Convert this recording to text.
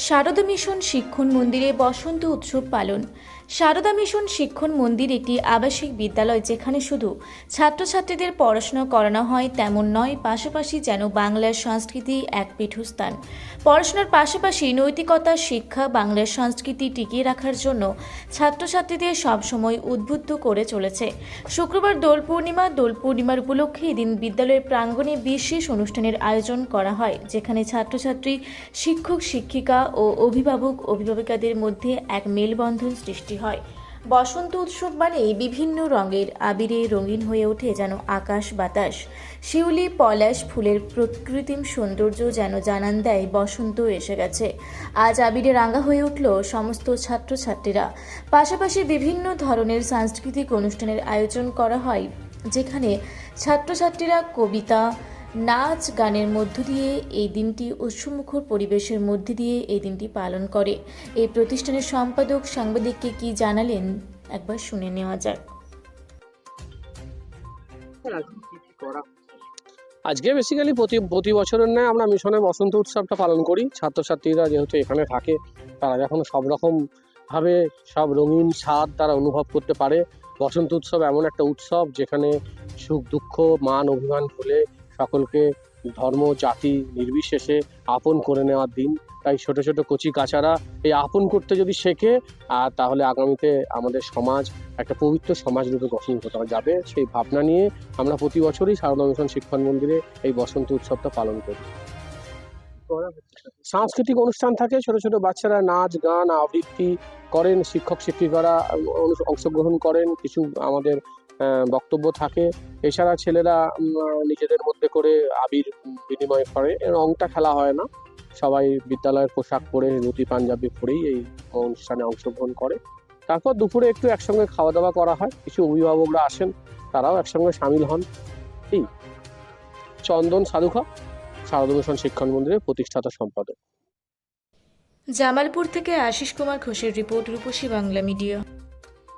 Sarada mission শিক্ষণ মন্দিরে বসন্ত উৎসব পালন। সারদা মিশন শিক্ষণ মন্দির একটি আবাসিক বিদ্যালয়, যেখানে শুধু ছাত্রছাত্রীদের পড়াশোনা করানো হয় তেমন নয়, পাশাপাশি যেন বাংলার সংস্কৃতি এক পীঠস্থান। পড়াশোনার পাশাপাশি নৈতিকতা শিক্ষা, বাংলার সংস্কৃতি টিকিয়ে রাখার জন্য ছাত্রছাত্রীদের সবসময় উদ্বুদ্ধ করে চলেছে। শুক্রবার দোল পূর্ণিমার উপলক্ষে এদিন বিদ্যালয়ের প্রাঙ্গণে বিশেষ অনুষ্ঠানের আয়োজন করা হয়, যেখানে ছাত্রছাত্রী, শিক্ষক শিক্ষিকা ও অভিভাবকাদের মধ্যে এক মেলবন্ধন সৃষ্টি হয়। বসন্ত উৎসব মানেই বিভিন্ন রঙের আবিরে রঙিন হয়ে ওঠে যেন আকাশ বাতাস। শিউলি পলাশ ফুলের প্রকৃতিম সৌন্দর্য যেন জানান দেয় বসন্ত এসে গেছে। আজ আবিরে রাঙা হয়ে উঠল সমস্ত ছাত্রছাত্রীরা। পাশাপাশি বিভিন্ন ধরনের সাংস্কৃতিক অনুষ্ঠানের আয়োজন করা হয়, যেখানে ছাত্রছাত্রীরা কবিতা, নাচ গানের মধ্য দিয়ে এই দিনটি উৎসবমুখর পরিবেশের মধ্যে দিয়ে এই দিনটি পালন করে। এই প্রতিষ্ঠানের সম্পাদক সাংবাদিককে কি জানালেন একবার শুনে নেওয়া যাক। আজকে বেসিক্যালি প্রতি বছরের ন্যায় আমরা মিশনে বসন্ত উৎসবটা পালন করি। ছাত্রছাত্রীরা যেহেতু এখানে থাকে, তারা যখন সব রকম ভাবে সব রঙিন স্বাদ তারা অনুভব করতে পারে। বসন্ত উৎসব এমন একটা উৎসব যেখানে সুখ দুঃখ মান অভিমান ভুলে সকলকে ধর্ম জাতি নির্বিশেষে আপন করে নেওয়ার দিন। তাই ছোট ছোট কচি কাচারা এই আপন করতে যদি শেখে, আর তাহলে আগামীতে আমাদের সমাজ একটা পবিত্র সমাজ রূপে গঠন করা যাবে। সেই ভাবনা নিয়ে আমরা প্রতি বছরই সারদা মিশন শিক্ষণ মন্দিরে এই বসন্ত উৎসবটা পালন করি। সাংস্কৃতিক অনুষ্ঠান থাকে, ছোট ছোট বাচ্চারা নাচ গান আবৃত্তি করেন, শিক্ষক শিক্ষিকারা অংশগ্রহণ করেন, কিছু আমাদের বক্তব্য থাকে। এছাড়া ছেলেরা নিজেদের মধ্যে করে আবির বিনিময় করে। রংটা খেলা হয় না, সবাই বিদ্যালয়ের পোশাক পরে ধুতি পাঞ্জাবি পরেই এই অনুষ্ঠানে অংশগ্রহণ করে। তারপর দুপুরে একটু একসঙ্গে খাওয়া দাওয়া করা হয়, কিছু অভিভাবকরা আসেন, তারাও একসঙ্গে সামিল হন। এই চন্দন সাধুখা, সারদা মিশন শিক্ষণ মন্দিরের প্রতিষ্ঠাতা সম্পাদক। জামালপুর থেকে আশিস কুমার ঘোষের রিপোর্ট, রূপসী বাংলা মিডিয়া।